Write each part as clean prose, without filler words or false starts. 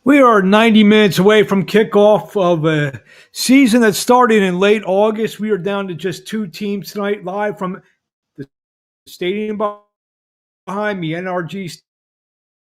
We are 90 minutes away from kickoff of a season that started in late August. We are down to just two teams tonight, live from the stadium behind me, NRG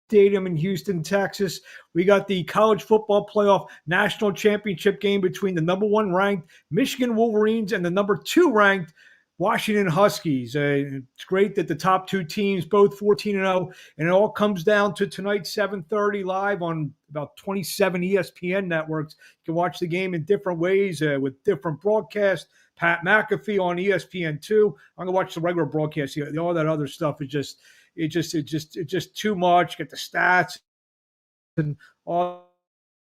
Stadium in Houston, Texas. We got the college football playoff national championship game between the number one ranked Michigan Wolverines and the number two ranked Washington Huskies. It's great that the top two teams, both 14-0, and it all comes down to tonight, 7:30 live on about 27 ESPN networks. You can watch the game in different ways with different broadcasts. Pat McAfee on ESPN2. I'm gonna watch the regular broadcast. All that other stuff is just too much. Get the stats and all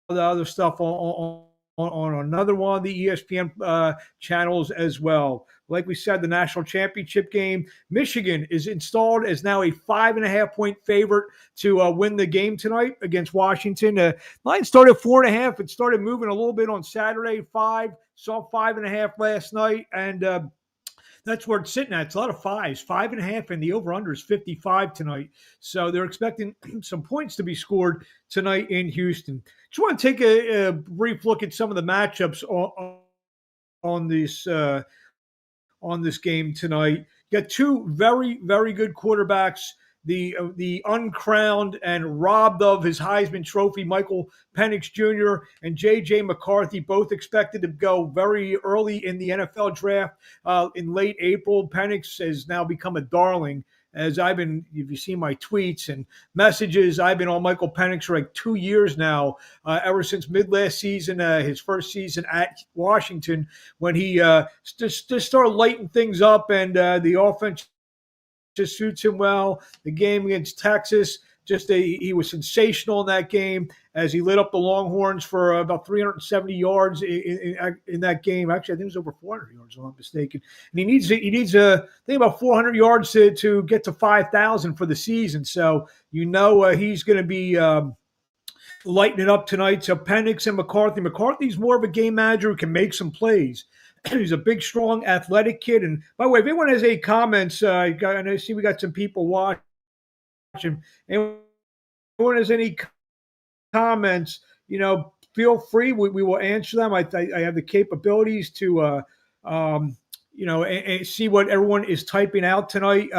the other stuff on another one of the ESPN channels as well. Like we said, the national championship game, Michigan is installed as now a 5.5-point favorite to win the game tonight against Washington. Line started 4.5. It started moving a little bit on Saturday, 5. Saw 5.5 last night, and that's where it's sitting at. It's a lot of fives, 5.5, and the over-under is 55 tonight. So they're expecting some points to be scored tonight in Houston. Just want to take a brief look at some of the matchups on this game tonight. You got two very, very good quarterbacks. The uncrowned and robbed of his Heisman Trophy, Michael Penix Jr. and J.J. McCarthy, both expected to go very early in the NFL draft in late April. Penix has now become a darling. As if you see my tweets and messages, I've been on Michael Penix for like 2 years now, ever since mid last season, his first season at Washington, when he just started lighting things up, and the offense just suits him well. The game against Texas, he was sensational in that game as he lit up the Longhorns for about 370 yards in that game. Actually, I think it was over 400 yards, if I'm not mistaken. And he needs I think about 400 yards to get to 5,000 for the season. So he's going to be lighting it up tonight. So Penix and McCarthy. McCarthy's more of a game manager who can make some plays. He's a big, strong, athletic kid. And by the way, if anyone has any comments, and I see we got some people watching. Anyone has any comments, feel free. We will answer them. I have the capabilities to, and see what everyone is typing out tonight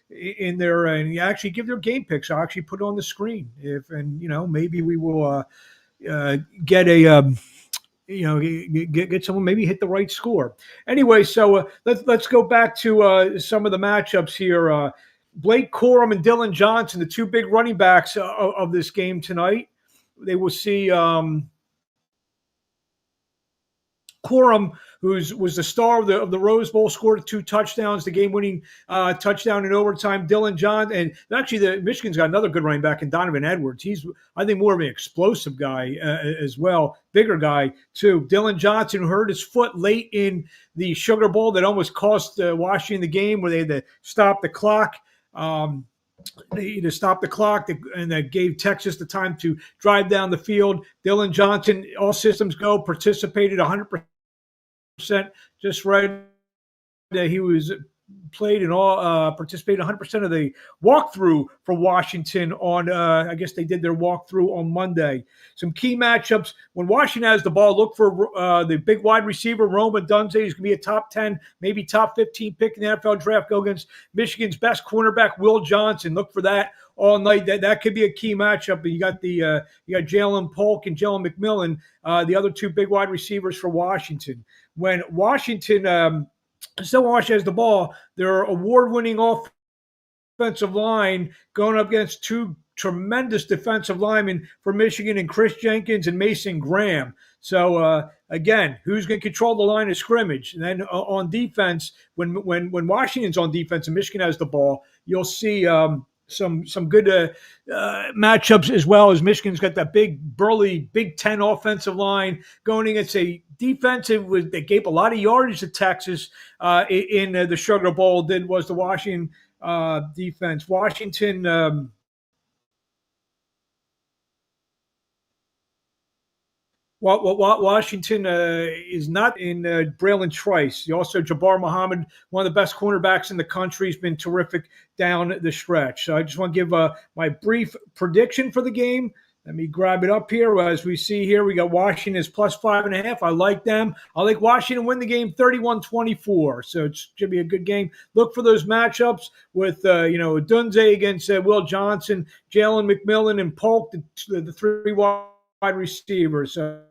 in there, and actually give their game picks. I'll actually put it on the screen. Maybe we will get a. Get someone, maybe hit the right score. Anyway, so let's go back to some of the matchups here. Blake Corum and Dylan Johnson, the two big running backs of this game tonight. They will see Corum, who was the star of the Rose Bowl, scored 2 touchdowns, the game-winning touchdown in overtime. Dylan Johnson, and actually the Michigan's got another good running back in Donovan Edwards. He's, I think, more of an explosive guy as well, bigger guy too. Dylan Johnson, who hurt his foot late in the Sugar Bowl that almost cost Washington the game, where they had to stop the clock. They had to stop the clock, and that gave Texas the time to drive down the field. Dylan Johnson, all systems go, participated 100%. Just right. He was played and all participated 100% of the walkthrough for Washington on. I guess they did their walkthrough on Monday. Some key matchups when Washington has the ball. Look for the big wide receiver Rome Odunze. He's going to be a top 10, maybe top 15 pick in the NFL draft. Go against Michigan's best cornerback Will Johnson. Look for that all night. That could be a key matchup. You got Jalen Polk and Jalen McMillan, the other two big wide receivers for Washington. When Washington has the ball, their award-winning offensive line going up against two tremendous defensive linemen for Michigan and Chris Jenkins and Mason Graham. So, again, who's going to control the line of scrimmage? And then on defense, when Washington's on defense and Michigan has the ball, you'll see some good matchups, as well as Michigan's got that big, burly Big Ten offensive line going against a defensive that gave a lot of yardage to Texas in the Sugar Bowl. Was the Washington defense. Washington is not in Braylon Trice. Also, Jabbar Muhammad, one of the best cornerbacks in the country, has been terrific down the stretch. So I just want to give my brief prediction for the game. Let me grab it up here. As we see here, we got Washington is plus 5.5. I like them. I like Washington win the game 31-24. So it should be a good game. Look for those matchups with, Dunze against Will Johnson, Jalen McMillan, and Polk, the three wide receivers. So